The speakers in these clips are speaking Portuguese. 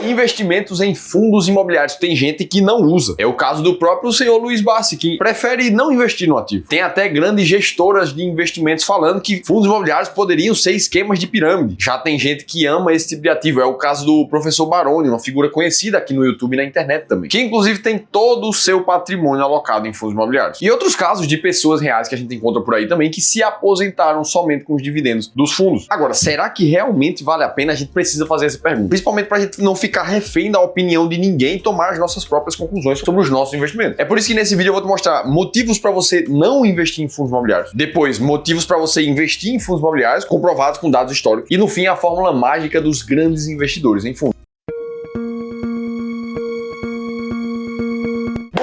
Investimentos em fundos imobiliários. Tem gente que não usa. É o caso do próprio senhor Luiz Bassi, que prefere não investir no ativo. Tem até grandes gestoras de investimentos falando que fundos imobiliários poderiam ser esquemas de pirâmide. Já tem gente que ama esse tipo de ativo. É o caso do professor Baroni, uma figura conhecida aqui no YouTube e na internet também, que inclusive tem todo o seu patrimônio alocado em fundos imobiliários. E outros casos de pessoas reais que a gente encontra por aí também que se aposentaram somente com os dividendos dos fundos. Agora, será que realmente vale a pena? A gente precisa fazer essa pergunta. Principalmente pra gente não ficar refém da opinião de ninguém e tomar as nossas próprias conclusões sobre os nossos investimentos. É por isso que nesse vídeo eu vou te mostrar motivos para você não investir em fundos imobiliários. Depois, motivos para você investir em fundos imobiliários comprovados com dados históricos. E no fim, a fórmula mágica dos grandes investidores em fundos.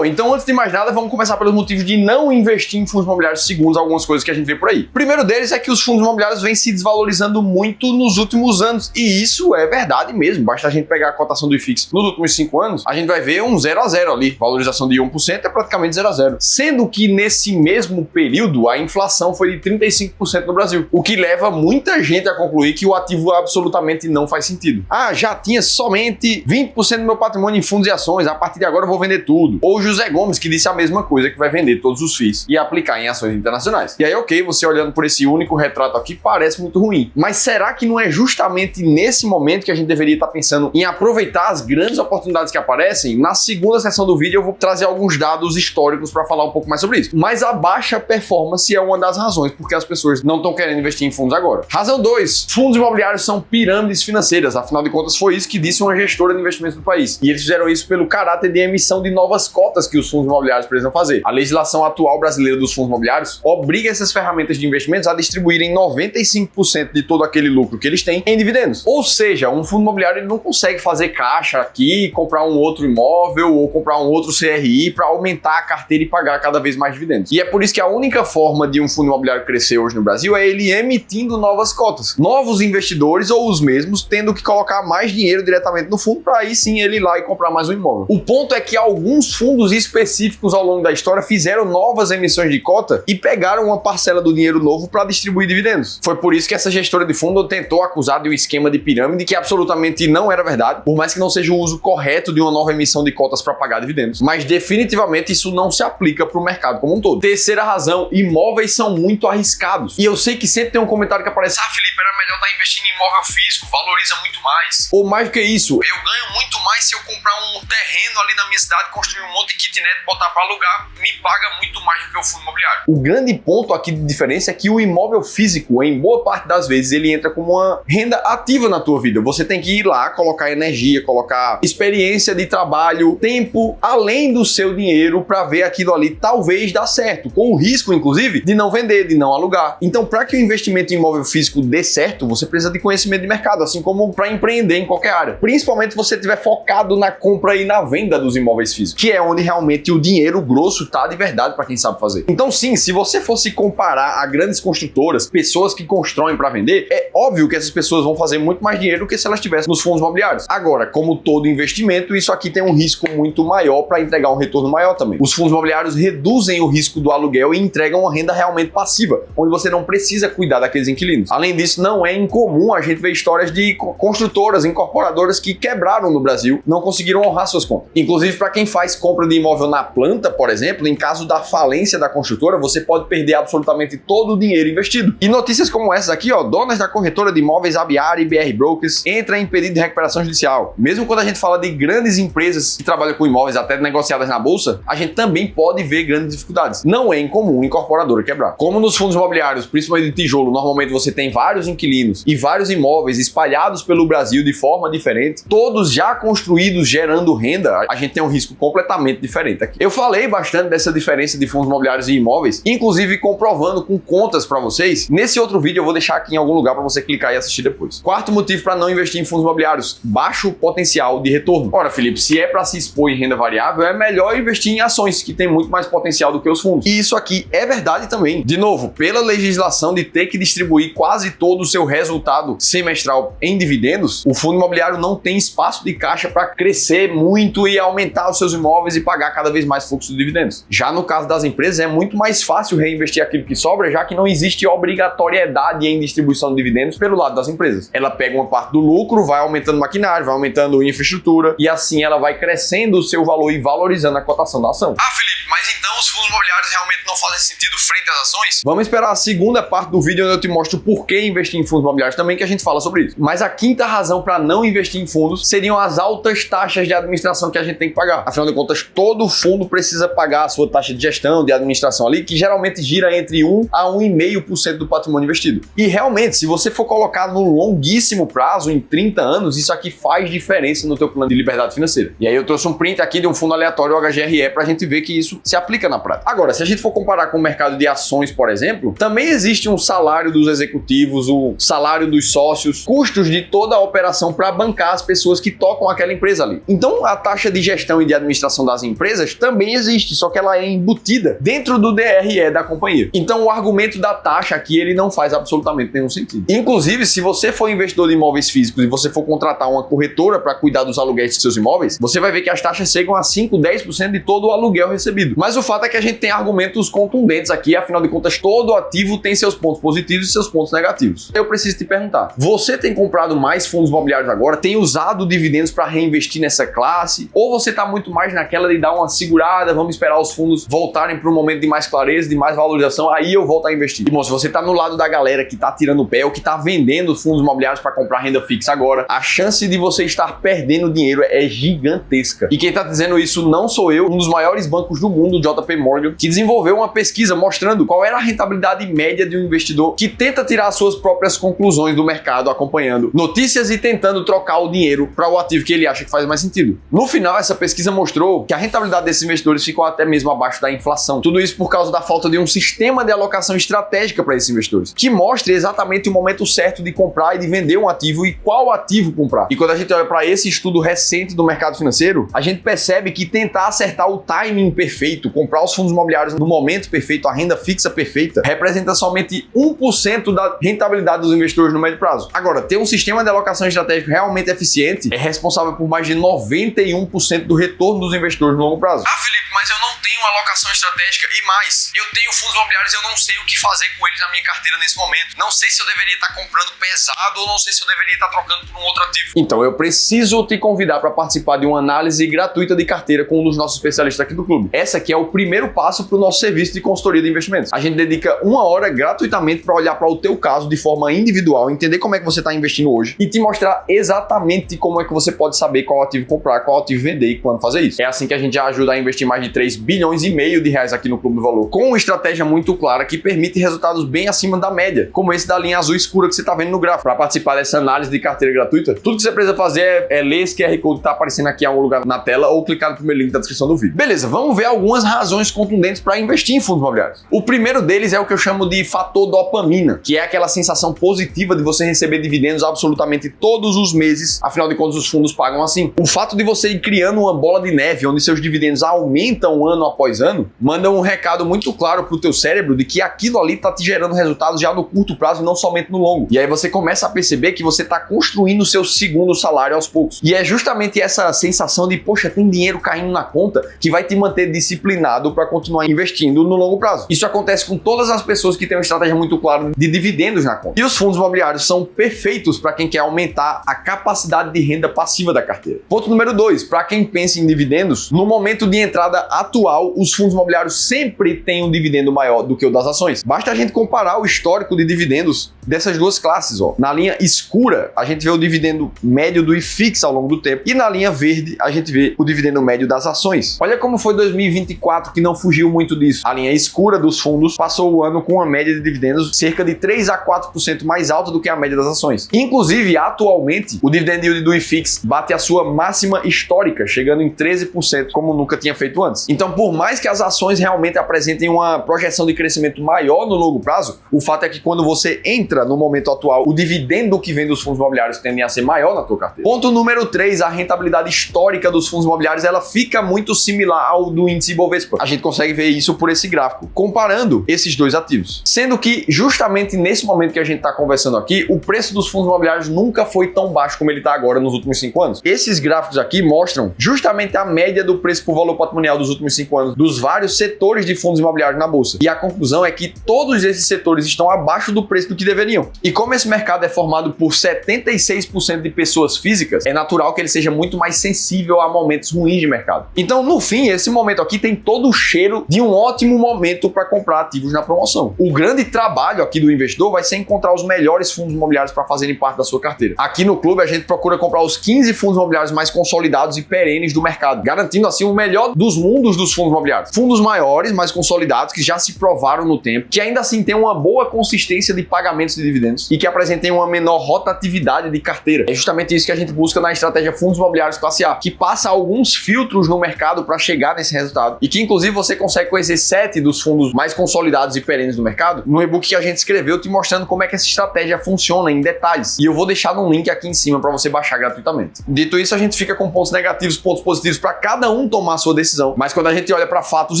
Bom, então antes de mais nada, vamos começar pelos motivos de não investir em fundos imobiliários segundo algumas coisas que a gente vê por aí. O primeiro deles é que os fundos imobiliários vêm se desvalorizando muito nos últimos anos. E isso é verdade mesmo. Basta a gente pegar a cotação do IFIX nos últimos 5 anos, a gente vai ver um 0 a 0 ali. Valorização de 1% é praticamente 0 a 0. Sendo que nesse mesmo período, a inflação foi de 35% no Brasil. O que leva muita gente a concluir que o ativo absolutamente não faz sentido. Ah, já tinha somente 20% do meu patrimônio em fundos e ações, a partir de agora eu vou vender tudo. Ou José Gomes, que disse a mesma coisa, que vai vender todos os FIIs e aplicar em ações internacionais. E aí, ok, você olhando por esse único retrato aqui, parece muito ruim. Mas será que não é justamente nesse momento que a gente deveria estar pensando em aproveitar as grandes oportunidades que aparecem? Na segunda sessão do vídeo eu vou trazer alguns dados históricos para falar um pouco mais sobre isso. Mas a baixa performance é uma das razões porque as pessoas não estão querendo investir em fundos agora. Razão 2. Fundos imobiliários são pirâmides financeiras. Afinal de contas, foi isso que disse uma gestora de investimentos do país. E eles fizeram isso pelo caráter de emissão de novas cotas que os fundos imobiliários precisam fazer. A legislação atual brasileira dos fundos imobiliários obriga essas ferramentas de investimentos a distribuírem 95% de todo aquele lucro que eles têm em dividendos. Ou seja, um fundo imobiliário ele não consegue fazer caixa aqui, comprar um outro imóvel ou comprar um outro CRI para aumentar a carteira e pagar cada vez mais dividendos. E é por isso que a única forma de um fundo imobiliário crescer hoje no Brasil é ele emitindo novas cotas. Novos investidores ou os mesmos tendo que colocar mais dinheiro diretamente no fundo para aí sim ele ir lá e comprar mais um imóvel. O ponto é que alguns fundos específicos ao longo da história fizeram novas emissões de cota e pegaram uma parcela do dinheiro novo para distribuir dividendos. Foi por isso que essa gestora de fundo tentou acusar de um esquema de pirâmide que absolutamente não era verdade, por mais que não seja o uso correto de uma nova emissão de cotas para pagar dividendos. Mas definitivamente isso não se aplica para o mercado como um todo. Terceira razão, imóveis são muito arriscados. E eu sei que sempre tem um comentário que aparece: ah, Felipe, era melhor estar investindo em imóvel físico, valoriza muito mais. Ou mais do que isso, eu ganho muito mais se eu comprar um terreno ali na minha cidade, construir um monte de kitnet, botar para alugar, me paga muito mais do que o fundo imobiliário. O grande ponto aqui de diferença é que o imóvel físico, em boa parte das vezes, ele entra como uma renda ativa na tua vida. Você tem que ir lá, colocar energia, colocar experiência de trabalho, tempo, além do seu dinheiro para ver aquilo ali talvez dar certo, com o risco, inclusive, de não vender, de não alugar. Então, para que o investimento em imóvel físico dê certo, você precisa de conhecimento de mercado, assim como para empreender em qualquer área. Principalmente se você estiver focado na compra e na venda dos imóveis físicos, que é onde realmente o dinheiro grosso tá de verdade para quem sabe fazer. Então sim, se você fosse comparar a grandes construtoras, pessoas que constroem para vender, é óbvio que essas pessoas vão fazer muito mais dinheiro do que se elas estivessem nos fundos imobiliários. Agora, como todo investimento, isso aqui tem um risco muito maior para entregar um retorno maior também. Os fundos imobiliários reduzem o risco do aluguel e entregam uma renda realmente passiva, onde você não precisa cuidar daqueles inquilinos. Além disso, não é incomum a gente ver histórias de construtoras, incorporadoras que quebraram no Brasil, não conseguiram honrar suas contas. Inclusive, para quem faz compra de imóvel na planta, por exemplo, em caso da falência da construtora, você pode perder absolutamente todo o dinheiro investido. E notícias como essas aqui, ó, donas da corretora de imóveis Abiara e BR Brokers entram em pedido de recuperação judicial. Mesmo quando a gente fala de grandes empresas que trabalham com imóveis até negociadas na bolsa, a gente também pode ver grandes dificuldades. Não é incomum incorporadora quebrar. Como nos fundos imobiliários, principalmente de tijolo, normalmente você tem vários inquilinos e vários imóveis espalhados pelo Brasil de forma diferente, todos já construídos gerando renda, a gente tem um risco completamente diferente aqui. Eu falei bastante dessa diferença de fundos imobiliários e imóveis, inclusive comprovando com contas para vocês. Nesse outro vídeo eu vou deixar aqui em algum lugar para você clicar e assistir depois. Quarto motivo para não investir em fundos imobiliários: baixo potencial de retorno. Ora, Felipe, se é para se expor em renda variável, é melhor investir em ações, que tem muito mais potencial do que os fundos. E isso aqui é verdade também. De novo, pela legislação de ter que distribuir quase todo o seu resultado semestral em dividendos, o fundo imobiliário não tem espaço de caixa para crescer muito e aumentar os seus imóveis e pagar cada vez mais fluxo de dividendos. Já no caso das empresas, é muito mais fácil reinvestir aquilo que sobra, já que não existe obrigatoriedade em distribuição de dividendos pelo lado das empresas. Ela pega uma parte do lucro, vai aumentando maquinário, vai aumentando infraestrutura e assim ela vai crescendo o seu valor e valorizando a cotação da ação. Ah, Felipe, mas então os fundos imobiliários realmente não fazem sentido frente às ações? Vamos esperar a segunda parte do vídeo onde eu te mostro por que investir em fundos imobiliários também, que a gente fala sobre isso. Mas a quinta razão para não investir em fundos seriam as altas taxas de administração que a gente tem que pagar. Afinal de contas, todo fundo precisa pagar a sua taxa de gestão, de administração ali, que geralmente gira entre 1 a 1,5% do patrimônio investido. E realmente, se você for colocar no longuíssimo prazo, em 30 anos, isso aqui faz diferença no teu plano de liberdade financeira. E aí eu trouxe um print aqui de um fundo aleatório, o HGRE, pra gente ver que isso se aplica na prática. Agora, se a gente for comparar com o mercado de ações, por exemplo, também existe um salário dos executivos, o salário dos sócios, custos de toda a operação para bancar as pessoas que tocam aquela empresa ali. Então, a taxa de gestão e de administração das empresas também existe, só que ela é embutida dentro do DRE da companhia. Então, o argumento da taxa aqui, ele não faz absolutamente nenhum sentido. Inclusive, se você for investidor de imóveis físicos e você for contratar uma corretora para cuidar dos aluguéis de seus imóveis, você vai ver que as taxas chegam a 5, 10% de todo o aluguel recebido. Mas o fato é que a gente tem argumentos contundentes aqui, afinal de contas, todo ativo tem seus pontos positivos e seus pontos negativos. Eu preciso te perguntar, você tem comprado mais fundos imobiliários agora? Tem usado dividendos para reinvestir nessa classe? Ou você está muito mais naquela de dar uma segurada, vamos esperar os fundos voltarem para um momento de mais clareza, de mais valorização, aí eu volto a investir? Irmão, se você está no lado da galera que está tirando o pé ou que está vendendo os fundos imobiliários para comprar renda fixa agora, a chance de você estar perdendo dinheiro é gigantesca. E quem está dizendo isso não sou eu, um dos maiores bancos do mundo, o JP Morgan, que desenvolveu uma pesquisa mostrando qual era a rentabilidade média de um investidor que tenta tirar suas próprias conclusões do mercado, acompanhando notícias e tentando trocar o dinheiro para o ativo que ele acha que faz mais sentido. No final, essa pesquisa mostrou que a rentabilidade desses investidores ficou até mesmo abaixo da inflação. Tudo isso por causa da falta de um sistema de alocação estratégica para esses investidores, que mostre exatamente o momento certo de comprar e de vender um ativo e qual ativo comprar. E quando a gente olha para esse estudo recente do mercado financeiro, a gente percebe que tentar acertar o timing perfeito, comprar os fundos imobiliários no momento perfeito, a renda fixa perfeita, representa somente 1% da rentabilidade dos investidores no médio prazo. Agora, ter um sistema de alocação estratégica realmente eficiente é responsável por mais de 91% do retorno dos investidores no longo prazo. Ah, Felipe, mas eu não tenho alocação estratégica e mais, eu tenho fundos imobiliários e eu não sei o que fazer com eles na minha carteira nesse momento. Não sei se eu deveria estar comprando pesado ou não sei se eu deveria estar trocando por um outro ativo. Então, eu preciso te convidar para participar de uma análise gratuita de carteira com um dos nossos especialistas aqui do clube. Essa aqui é o primeiro passo para o nosso serviço de consultoria de investimentos. A gente dedica 1 hora gratuitamente para olhar para o teu caso de forma individual, entender como é que você está investindo hoje e te mostrar exatamente como é que você pode saber qual ativo comprar, qual ativo vender e quando fazer isso. É assim que a gente já ajuda a investir mais de 3 bilhões e meio de reais aqui no Clube do Valor, com uma estratégia muito clara que permite resultados bem acima da média, como esse da linha azul escura que você está vendo no gráfico. Para participar dessa análise de carteira gratuita, tudo que você precisa fazer é ler esse QR Code que está aparecendo aqui em algum lugar na tela ou clicar no primeiro link da descrição do vídeo. Beleza, vamos ver algumas razões contundentes para investir em fundos imobiliários. O primeiro deles é o que eu chamo de fator dopamina, que é aquela sensação positiva de você receber dividendos absolutamente todos os meses, afinal de contas os fundos pagam assim. O fato de você ir criando uma bola de neve onde seus dividendos aumentam ano após ano, manda um recado muito claro pro teu cérebro de que aquilo ali tá te gerando resultados já no curto prazo e não somente no longo. E aí você começa a perceber que você tá construindo o seu segundo salário aos poucos. E é justamente essa sensação de, poxa, tem dinheiro caindo na conta que vai te manter disciplinado para continuar investindo no longo prazo. Isso acontece com todas as pessoas que têm uma estratégia muito clara de dividendos na conta. E os fundos imobiliários são perfeitos para quem quer aumentar a capacidade de renda passiva da carteira. Ponto número 2, para quem pensa em dividendos, no momento de entrada atual, os fundos imobiliários sempre têm um dividendo maior do que o das ações. Basta a gente comparar o histórico de dividendos dessas duas classes, ó. Na linha escura, a gente vê o dividendo médio do IFIX ao longo do tempo e na linha verde, a gente vê o dividendo médio das ações. Olha como foi 2024 que não fugiu muito disso. A linha escura dos fundos passou o ano com uma média de dividendos cerca de 3 a 4% mais alta do que a média das ações. Inclusive, atualmente, o dividend yield do IFIX bate a sua máxima histórica, chegando em 13%, como nunca tinha feito antes. antes. Então, por mais que as ações realmente apresentem uma projeção de crescimento maior no longo prazo, o fato é que quando você entra no momento atual, o dividendo que vem dos fundos imobiliários tende a ser maior na tua carteira. Ponto número 3, a rentabilidade histórica dos fundos imobiliários, ela fica muito similar ao do índice Ibovespa. A gente consegue ver isso por esse gráfico, comparando esses dois ativos. Sendo que, justamente nesse momento que a gente está conversando aqui, o preço dos fundos imobiliários nunca foi tão baixo como ele está agora nos últimos 5 anos. Esses gráficos aqui mostram justamente a média do preço por valor patrimonial dos últimos 5 anos dos vários setores de fundos imobiliários na bolsa. E a conclusão é que todos esses setores estão abaixo do preço do que deveriam. E como esse mercado é formado por 76% de pessoas físicas, é natural que ele seja muito mais sensível a momentos ruins de mercado. Então, no fim, esse momento aqui tem todo o cheiro de um ótimo momento para comprar ativos na promoção. O grande trabalho aqui do investidor vai ser encontrar os melhores fundos imobiliários para fazerem parte da sua carteira. Aqui no clube, a gente procura comprar os 15 fundos imobiliários mais consolidados e perenes do mercado, garantindo assim o melhor dos mundos dos fundos imobiliários. Fundos maiores, mais consolidados, que já se provaram no tempo, que ainda assim têm uma boa consistência de pagamentos de dividendos e que apresentem uma menor rotatividade de carteira. É justamente isso que a gente busca na estratégia Fundos Imobiliários Classe A, que passa alguns filtros no mercado para chegar nesse resultado e que inclusive você consegue conhecer 7 dos fundos mais consolidados e perenes do mercado no e-book que a gente escreveu te mostrando como é que essa estratégia funciona em detalhes. E eu vou deixar no link aqui em cima para você baixar gratuitamente. Dito isso, a gente fica com pontos negativos, pontos positivos para cada um tomar a sua decisão, mas quando a gente olha para fatos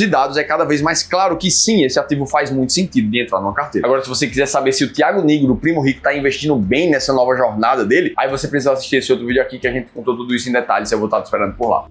e dados, é cada vez mais claro que sim, esse ativo faz muito sentido de entrar numa carteira. Agora, se você quiser saber se o Thiago Nigro, o Primo Rico, está investindo bem nessa nova jornada dele, aí você precisa assistir esse outro vídeo aqui que a gente contou tudo isso em detalhes, eu vou estar te esperando por lá.